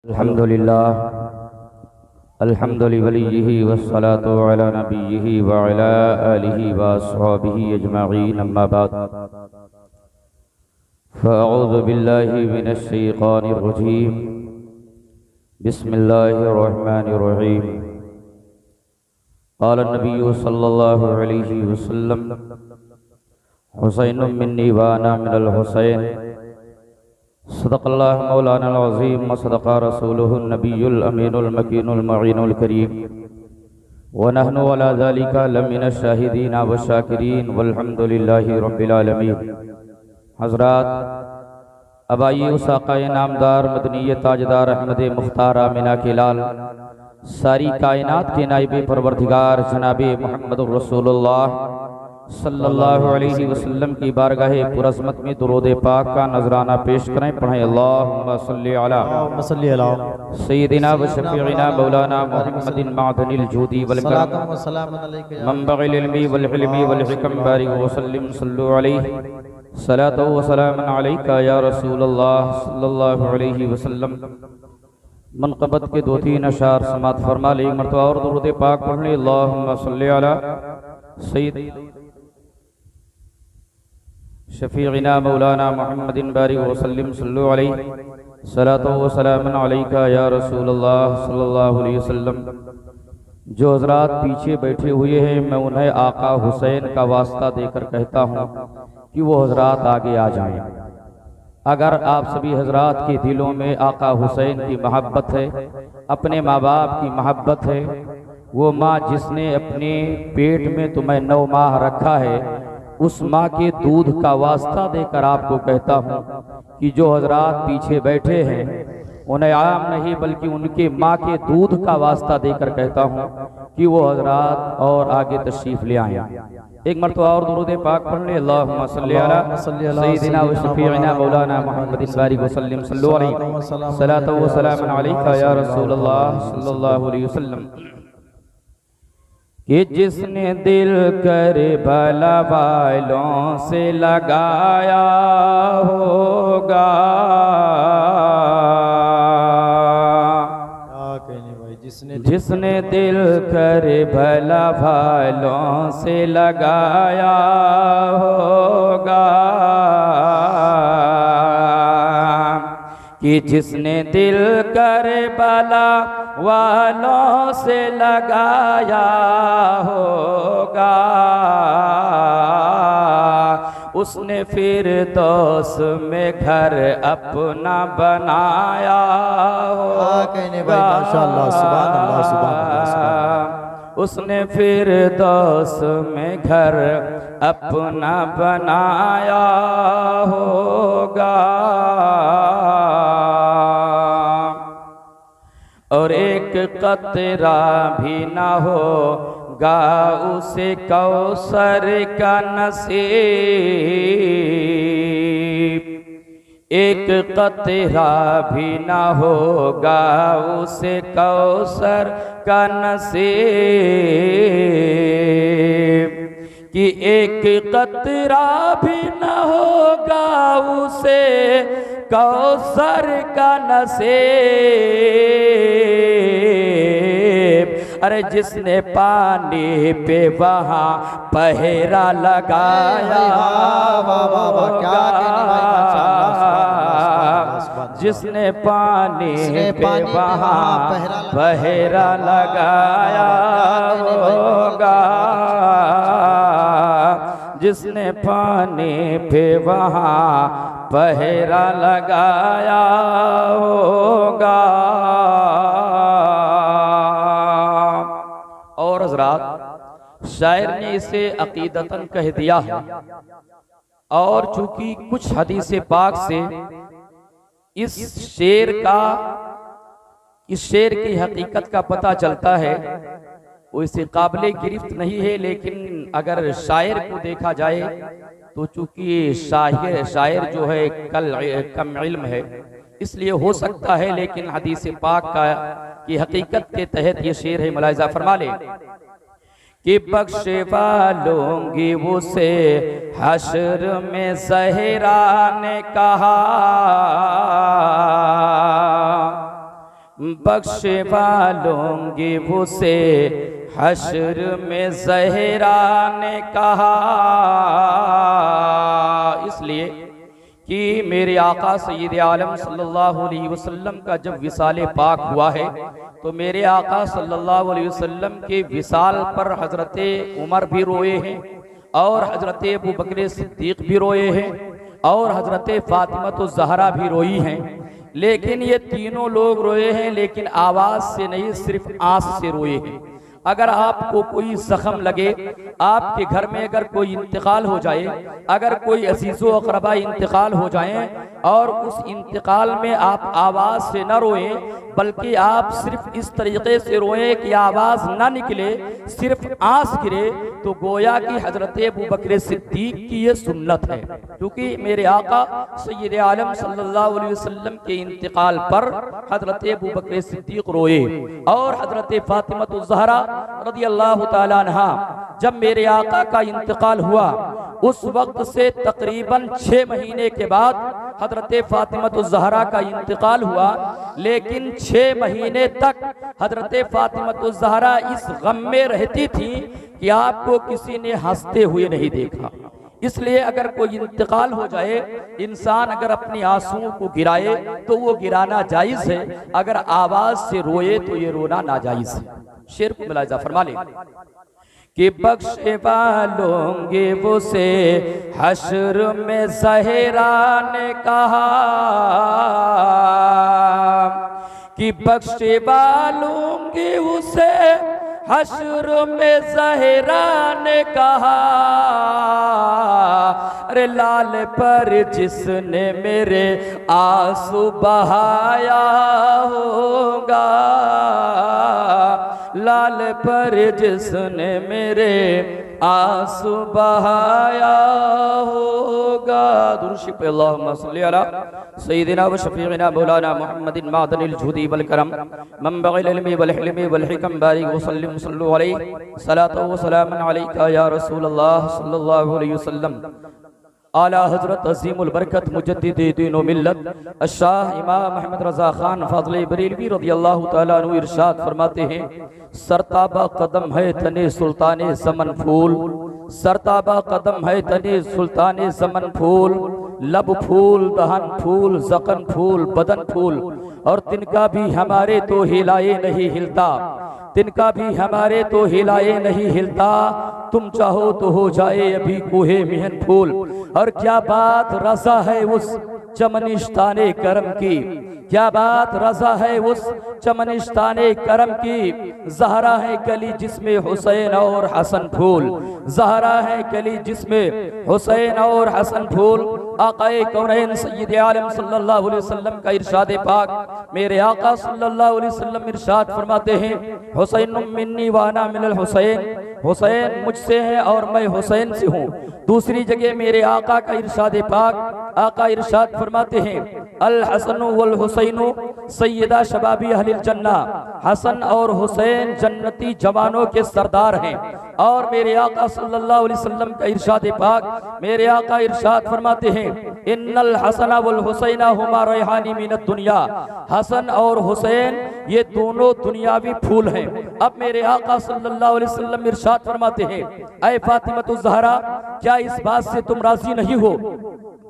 अल्हम्दुलिल्लाह अल्हम्दुलिल्लाहि वस्सलातु अला नबिय्यिहि व अला आलिहि व अस्हाबिहि अजमईन अम्मा बाद फ़अऊज़ु बिल्लाहि मिनश शैतानिर रजीम बिस्मिल्लाहिर रहमानिर रहीम क़ाल नबिय्यु सल्लल्लाहु अलैहि वसल्लम हुसैनुम मिन्नी व अना मिनल हुसैन सदक़ल्लाहु मौलाना अज़ीम व सदक़ा रसूलुहु नबियुल अमीनुल मकीनुल मुईनुल करीम व नहनु अला ज़ालिका लमिनश शाहिदीन व शाकिरीन वल्हम्दुलिल्लाहि रब्बिल आलमीन। हज़रात, अबाई उसाक़ाए नामदार मदनीय ताजदार अहमद मुख्तार आमिना के लाल, सारी कायनात के नाइब परवरदिगार जनाब मुहम्मदुर रसूलुल्लाह सल्लल्लाहु अलैहि वसल्लम की बारगाह पुरज़मत में दुरूद पाक का नजराना पेश करें। पढ़ें अल्लाहुम्मा सल्ली अला सय्यिदिना व शफ़ीइना मौलाना मुहम्मदिन मादनिल जूदी वल करम मंबइल इल्मी वल हिल्मी वल हिकम बारिक व सल्लिम सल्लु अलैहि सलातो व सलामन अलैका या रसूलल्लाह सल्लल्लाहु अलैहि वसल्लम। मनक़बत के दो तीन अशार समात फरमा ले, एक मरतबा और दुरूद पाक पढ़ ले। अल्लाहुम्मा सल्ली अला सय्यिद शफ़ीइना मौलाना मुहम्मदिन बारिक व सल्लिम सल्लु अलैहि सलातो व सलामन अलैका या रसूलल्लाह सल्लल्लाहु अलैहि वसल्लम। जो हज़रात पीछे बैठे हुए हैं, मैं उन्हें आका हुसैन का वास्ता देकर कहता हूँ कि वो हज़रात आगे आ जाएं। अगर आप सभी हज़रात के दिलों में आका हुसैन की मोहब्बत है, अपने माँ बाप की मोहब्बत है, वो माँ जिसने अपने पेट में तुम्हें 9 माह रखा है, उस माँ के दूध का वास्ता देकर आपको कहता हूँ कि जो हज़रात पीछे बैठे हैं उन्हें आम नहीं बल्कि उनके माँ के दूध का वास्ता देकर कहता हूँ कि वो हज़रात और आगे तशरीफ़ ले आएँ। एक मरतबा और दुरूद पाक पढ़ ले। अल्लाहुम्मा सल्ली अला सय्यिदिना व शफ़ीइना मौलाना मुहम्मदिन बारिक व सल्लिम सल्लु अलैहि सलातो व सलामन अलैका या रसूलल्लाह सल्लल्लाहु अलैहि वसल्लम। कि जिसने दिल करबला वालों से लगाया होगा, जिसने दिल करबला वालों से लगाया होगा, कि जिसने दिल करबला वालों से लगाया होगा, उसने फिर दोस में घर अपना बनाया होगा। उसने फिर दोस में घर अपना बनाया होगा। और एक कतरा भी ना होगा उसे कौसर का नसीब, एक कतरा भी ना होगा उसे कौसर का नसीब, कि एक कतरा भी ना होगा उसे कौसर का नसीब। अरे जिसने पानी पे वहाँ पहरा लगाया होगा, जिसने पानी पे वहाँ पहरा लगाया होगा, जिसने पानी पे वहाँ पहरा लगाया होगा। और हज़रात, शायर ने इसे अकीदतन कह दिया है, और चूंकि कुछ हदीस पाक से इस शेर की हकीकत का पता चलता है, वो इसे काबिल गिरफ्त नहीं है। लेकिन अगर शायर को देखा जाए तो चूंकि शायर जो है कम इल्म है, इसलिए हो सकता है, लेकिन हदीस पाक की हकीकत के तहत ये शेर है। मुलाहिज़ा फरमा ले कि बख्शे वालोंगी उसे हश्र में ज़हरा ने कहा, बख्शे वालोंगे उसे हश्र में ज़हरा ने कहा। इसलिए कि मेरे आका सय्यद आलम सल्लल्लाहु अलैहि वसल्लम का जब विसाल पाक हुआ है तो मेरे आका सल्लल्लाहु अलैहि वसल्लम के विसाल पर हजरत उमर भी रोए हैं और हजरत अबू बकर सिद्दीक भी रोए हैं और हजरत फातिमा ज़हरा भी रोई हैं। लेकिन ये तीनों लोग रोए हैं, लेकिन आवाज से नहीं, सिर्फ आंस से रोए हैं। अगर आपको कोई जख्म लगे, आपके घर में अगर कोई इंतकाल हो जाए, अगर कोई अजीज़ो अक़रबा इंतकाल हो जाए और उस इंतकाल में आप आवाज़ से न रोएं, बल्कि आप सिर्फ इस तरीके से रोएं कि आवाज़ ना निकले, सिर्फ आंस गिरे, तो गोया कि हजरत अबू बकर सिद्दीक की ये सुन्नत है। क्योंकि मेरे आका सय्यद आलम सल्लल्लाहु अलैहि वसल्लम के इंतकाल पर हजरत अबू बकर सिद्दीक रोए और हजरत फातिमा ज़हरा रज़ी अल्लाह ताला अन्हा जब मेरे आका का इंतकाल हुआ उस वक्त से तकरीबन 6 महीने के बाद हजरत फातिमा ज़हरा का इंतकाल हुआ। लेकिन 6 महीने तक हजरत फातिमा ज़हरा इस गम में रहती थी कि आपको किसी ने हंसते हुए नहीं देखा। इसलिए अगर कोई इंतकाल हो जाए, इंसान अगर अपनी आंसुओं को गिराए तो वो गिराना जायज़ है, अगर आवाज से रोए तो ये रोना नाजायज़ है। शेर को मुलाहिजा फरमा ले कि बख्शे वालोंगे वो से हश्र में ज़हरा ने कहा, कि बख्शे वालोंगे उसे हश्र में ज़हरा ने कहा। अरे लाल पर जिसने मेरे आंसू बहाया होगा, लाल पर जिसने मेरे आंसू बहाया होगा। दुरूद पे अल्लाहुम्मा सल्ली अला सय्यिदिना व शफीइना मौलाना मुहम्मदिन मादनिल जुदी वल करम मनबअल इल्मी वल हिल्मी वल हिकम बारिक व सल्लिम सल्लु अलैहि सलातो व सलामुन अलैका या रसूल अल्लाह सल्लल्लाहु अलैहि वसल्लम। आला हजरत अज़ीमुल बरकत मुजद्दिद दीन व मिल्लत अशाह इमाम अहमद रज़ा खान फ़ाज़िल बरेलवी रज़ियल्लाहु ताला अन्हु इरशाद फरमाते हैं, सरताबा कदम है तने सुल्ताने ज़मन फूल, सरताबा कदम है तने सुल्ताने ज़मन फूल, लब फूल दहन फूल ज़क़न फूल बदन फूल, और तिनका भी हमारे तो हिलाए नहीं हिलता, तिनका भी हमारे तो हिलाए नहीं हिलता, तुम चाहो तो हो जाए अभी कोहे मिहन फूल। और क्या बात रज़ा है उस चमनिस्ताने करम की, क्या बात रज़ा है उस चमनिस्ताने करम की, ज़हरा है कली जिसमें हुसैन और हसन फूल, ज़हरा है कली जिसमें हुसैन और हसन फूल। आक़ाए कौनैन सय्यद आलम सल्लल्लाहु अलैहि वसल्लम का इरशाद पाक, मेरे आका सल्लल्लाहु अलैहि वसल्लम इरशाद फरमाते हैं, हुसैनुम मिन्नी व अना मिनल हुसैन, हुसैन मुझसे है और मैं हुसैन से हूँ। दूसरी जगह मेरे आका का इरशाद पाक, आका इरशाद फरमाते हैं, अल हसन वल हुसैनु सय्यदा शबाबी अहलिल जन्ना, हसन और हुसैन जन्नती जवानों के सरदार हैं। और मेरे आका सल्लल्लाहु अलैहि वसल्लम का इरशाद पाक, मेरे आका इरशाद फरमाते हैं, इन्नल हसन वल हुसैना हुमा रैहानी मिनद दुनिया, हसन और हुसैन ये दोनों दुनियावी फूल हैं। अब मेरे आका सल्लल्लाहु अलैहि वसल्लम इरशाद फरमाते हैं, ऐ फातिमा ज़हरा, क्या इस बात से तुम राजी नहीं हो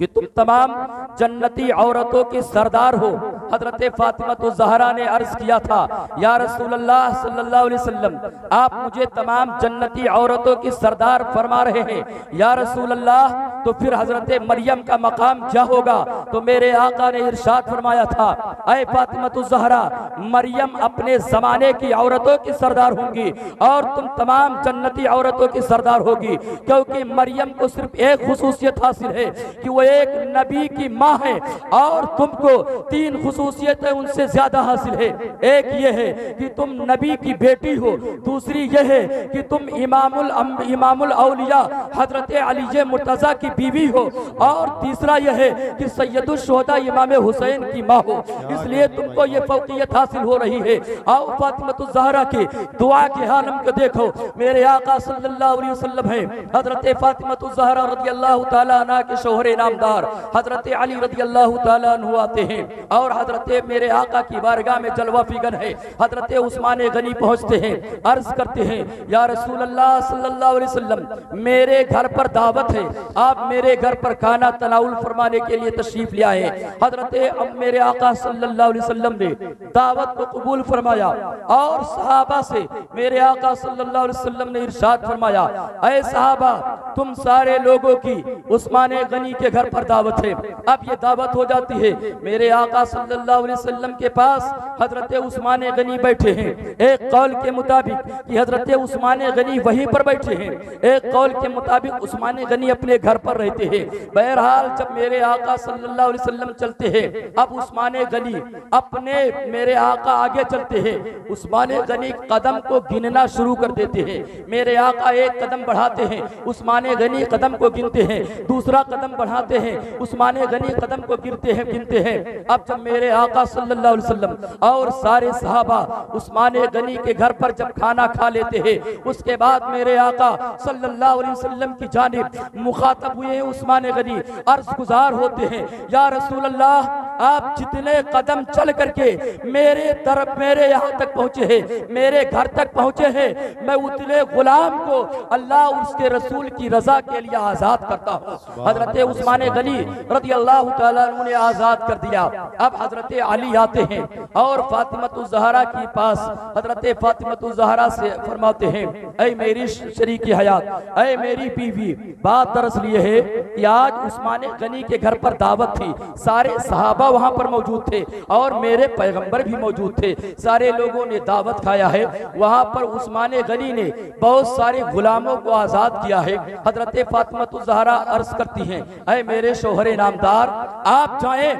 कि तुम तमाम जन्नती औरतों की सरदार हो? हजरत फातिमा ज़हरा ने अर्ज किया था, या रसूल अल्लाह सल्लल्लाहु अलैहि वसल्लम, आप मुझे तमाम जन्नती औरतों की सरदार फरमा रहे हैं, या रसूल अल्लाह, तो फिर हजरत मरियम का मकाम क्या होगा? तो मेरे आका ने इरशाद फरमाया था, ऐ फातिमा ज़हरा, मरियम अपने जमाने की औरतों की सरदार होंगी और तुम तमाम जन्नती औरतों की सरदार होगी, क्योंकि मरियम को सिर्फ एक खुसूसियत हासिल है कि वो एक नबी की माँ है, और तुमको 3 खुसूसियतें उनसे ज्यादा हासिल है। एक ये है कि तुम नबी की बेटी हो, दूसरी ये है कि तुम इमामुल औलिया हजरत अली मुर्तजा की बीवी हो, और तीसरा यह है कि सैयदुल शुहदा इमाम हुसैन की माँ हो। इसलिए तुमको ये फौकियत हासिल हो रही है। आओ फातिमा ज़हरा की दुआ के आलम को देखो, मेरे आका सल्लल्लाहु अलैहि वसल्लम है, हजरत फातिमा ज़हरा रज़ियल्लाहु ताला अन्हा के शौहर नामदार हजरत अली रज़ियल्लाहु ताला अन्हु आते हैं, और हजरत मेरे आका की बारगाह में जलवा फिगन है। हजरत उस्मान गनी पहुंचते हैं, अर्ज करते हैं या रसूल अल्लाह सल्लल्लाहु अलैहि वसल्लम मेरे घर पर दावत है, आप मेरे घर पर खाना तनाउल फरमाने के लिए तशरीफ ले आए। हजरत मेरे आका सल्लल्लाहु अलैहि वसल्लम ने दावत को कबूल फरमाया और सहाबा से मेरे आका सल्लल्लाहु अलैहि वसल्लम ने इरशाद फरमाया, ऐ सहाबा तुम सारे लोगों की उस्मान गनी के घर पर दावत है। अब ये दावत हो जाती है, मेरे आका सल्लल्लाहु अलैहि वसल्लम के पास हजरत उस्मान गनी बैठे हैं। एक कौल के मुताबिक कि हजरत उस्मान गनी वहीं पर बैठे हैं, एक कौल के मुताबिक उस्मान गनी अपने घर पर रहते हैं। बहरहाल जब मेरे आका सल्लल्लाहु अलैहि वसल्लम चलते हैं, अब उस्मान गनी अपने मेरे आका आगे चलते हैं, उस्मान गनी कदम को गिनना शुरू कर देते हैं। मेरे आका एक कदम बढ़ाते हैं, उस्मान गनी कदम को गिनते हैं, दूसरा कदम बढ़ाते हैं, उस्मान गनी कदम को गिनते हैं। अब जब मेरे आका सल्लल्लाहु अलैहि वसल्लम और सारे सहाबा उस्मान गनी के घर पर जब खाना खा लेते हैं, उसके बाद मेरे आका सल्लल्लाहु अलैहि वसल्लम की जानिब मुखातब हुए हैं उस्मान गनी, अर्ज गुजार होते हैं या रसूल अल्लाह आप जितने कदम चल करके मेरे यहाँ तक पहुंचे हैं, मेरे घर तक पहुंचे हैं, मैं उतने गुलाम को अल्लाह उसके रसूल की रजा के लिए आजाद करता हूँ। हजरत उस्मान गनी रज़ी अल्लाह तआला अन्हु ने आजाद कर दिया। अब हजरत अली आते हैं और फातिमतुज़ ज़हरा के पास हजरत फातिमतुज़ ज़हरा से फरमाते हैं, ऐ मेरी शरीकी हयात, ऐ मेरी बीवी, बात दरअसल ये है कि आज उस्मान गनी के घर पर दावत थी, सारे सहाबा वहां पर मौजूद थे और मेरे पैगंबर भी मौजूद थे, सारे लोगों ने दावत खाया है। वहां पर उस्मान गनी ने बहुत सारे गुलामों को आजाद किया है। हजरत फातिमतुज़ ज़हरा अर्ज करती हैं, ऐ मेरे शोहरे नामदार, आप जाएं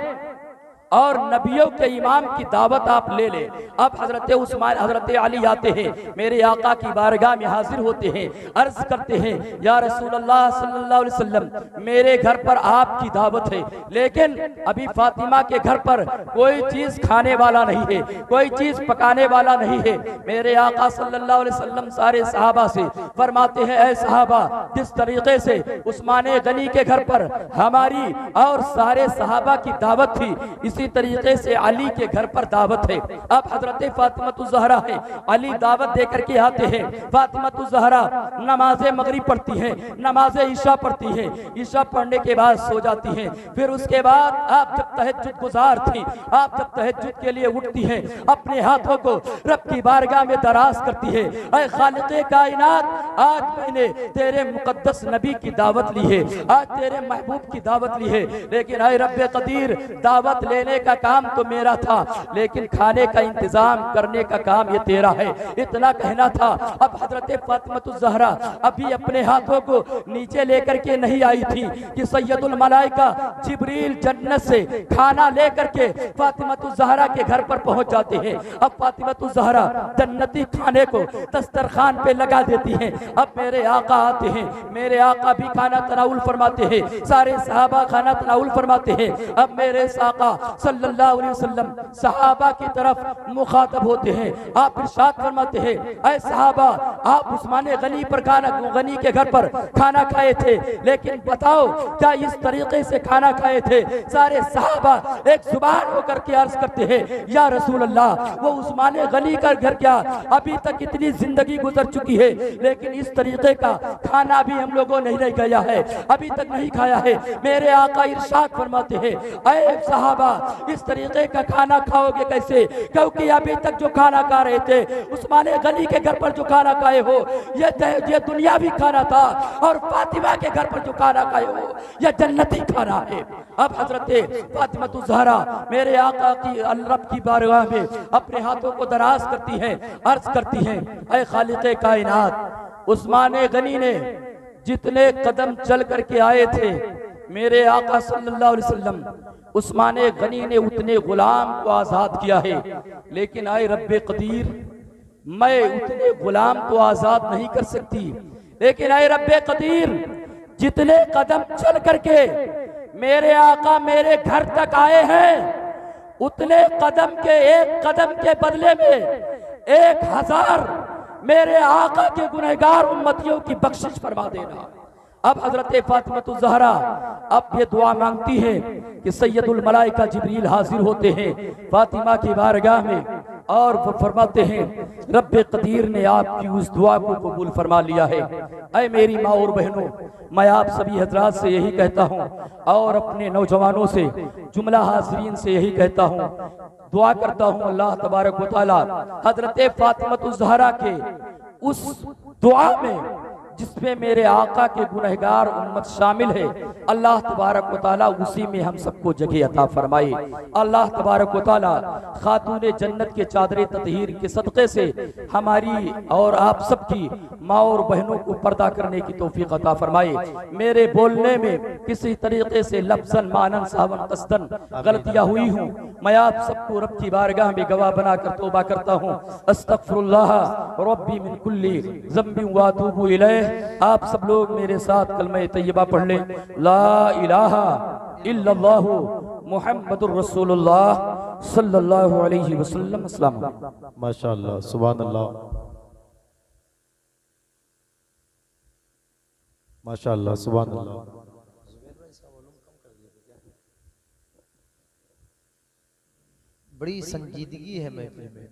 और नबियों के इमाम की दावत आप ले ले। अब हजरत अली आते हैं, मेरे आका की बारगाह में हाजिर होते हैं, अर्ज करते हैं या रसूल अल्लाह सल्लल्लाहु अलैहि वसल्लम मेरे घर पर आपकी दावत है, लेकिन अभी फातिमा के घर पर कोई चीज खाने वाला नहीं है, कोई चीज पकाने वाला नहीं है। मेरे आका सल्लल्लाहु अलैहि वसल्लम सारे सहाबा से फरमाते हैं, ऐ सहाबा जिस तरीके से उस्मान गनी के घर पर हमारी और सारे सहाबा की दावत थी, इसी तरीके से अली के घर पर दावत है। अब हजरत फातिमतुज़ ज़हरा है, अली दावत देकर के आते हैं। फातिमतुज़ ज़हरा नमाज मगरिब पढ़ती हैं, नमाज ईशा पढ़ती हैं, ईशा पढ़ने के बाद सो जाती हैं। फिर उसके बाद आप जब तहज्जुद गुजार थी, आप जब तहज्जुद के लिए उठती हैं, अपने हाथों को रब की बारगाह में दराज करती है, ऐ खालिक़े कायनात, आज मैंने तेरे मुकद्दस नबी की दावत ली है, आज तेरे महबूब की दावत ली है, लेकिन ऐ रब्बे कदीर दावत लेने का काम तो मेरा था, लेकिन खाने का इंतजाम करने का काम ये तेरा है। इतना कहना था। अब हजरत फातिमतुज़ ज़हरा अभी अपने हाथों को नीचे लेकर के नहीं आई थी कि सैयदुल मलाइका जिब्रील जन्नत से खाना लेकर के फातिमतुज़ ज़हरा के घर पर पहुंच जाते हैं। अब फातिमतुज़ ज़हरा जन्नती खाने को दस्तरखान पे लगा देती हैं। अब मेरे आका आते हैं, मेरे आका भी खाना तनाउल फरमाते हैं, सारे सहाबा खाना तनाउल फरमाते हैं। अब मेरे आका सल्लल्लाहु अलैहि वसल्लम सहाबा की तरफ मुखातब होते हैं, आप इरशाद फरमाते हैं, ऐ सहाबा आप उस्मान गनी के घर पर खाना खाए थे, लेकिन बताओ क्या इस तरीके से खाना खाए थे? सारे सहाबा एक जुबान होकर के अर्ज करते हैं, या रसूल अल्लाह वो उस्मान गनी का घर क्या, अभी तक इतनी जिंदगी गुजर चुकी है, लेकिन इस तरीके का खाना भी हम लोगों ने नहीं खाया है, अभी तक नहीं खाया है। मेरे आका इरशाद फरमाते हैं, ऐ सहाबा इस तरीके का खाना खाओगे कैसे? क्योंकि अभी तक जो खाना खा रहे थे उस्मान गनी के घर पर जो खाना खाए हो ये दुनियावी खाना था, और फातिमा के घर पर जो खाना खाए हो यह जन्नती खाना है। अब हजरत फातिमतुज़ ज़हरा मेरे आका की रब की बारगाह में अपने हाथों को दराज करती हैं, अर्ज करती हैं, ऐ खालिक़े कायनात, उस्मान गनी ने जितने कदम चल करके आए थे, मेरे आका सल्लल्लाहु अलैहि वसल्लम उस्मान गनी ने उतने गुलाम को आजाद किया है, लेकिन आए रब्बे कदीर मैं उतने गुलाम को आजाद नहीं कर सकती, लेकिन आए रब्बे कदीर जितने कदम चल करके मेरे आका मेरे घर तक आए हैं, उतने कदम के एक कदम के बदले में 1000 मेरे आका के गुनहगार उम्मतियों की बख्शिश फरमा देना। अब हजरत फातिमा ज़हरा अब ये दुआ मांगती है कि सैयदुल मलाइका जिब्रील हाजिर होते हैं फातिमा की बारगाह में और वो फरमाते हैं रब्बे कदीर ने आपकी उस दुआ को कबूल फरमा लिया है। ऐ मेरी माँ और बहनों, मैं आप सभी हजरात से यही कहता हूँ और अपने नौजवानों से, जुमला हाज़रीन से यही कहता हूँ, दुआ करता हूँ अल्लाह तबारक व तआला हजरत फातिमा ज़हरा के उस दुआ में जिसमें मेरे आका के गुनहगार उम्मत शामिल है, अल्लाह तबारक व तआला उसी में हम सबको जगह अता फरमाए। अल्लाह तबारक व तआला खातूने जन्नत के चादरे ततहीर के सदक़े से हमारी और आप सबकी माँ और बहनों को पर्दा करने की तौफीक अता फरमाए। मेरे बोलने में किसी तरीके से लफ्ज़न मानन सावन कस्तन गलतियाँ हुई हूँ, मैं आप सबको रब की बारगाह में गवाह बनाकर तौबा करता हूँ। अस्तगफिरुल्लाह रब्बी मिन कुल्ली ज़म्बिन व अतूबु इलैह। आप सब लोग मेरे साथ कलमा तैयबा पढ़ लें, ला इलाहा इल्लल्लाहु मुहम्मदुर रसूलुल्लाह सल्लल्लाहु अलैहि वसल्लम। अस्सलाम वालेकुम। माशाअल्लाह, सुभान अल्लाह, माशाअल्लाह, सुभान अल्लाह। बड़ी संजीदगी है महफिल में।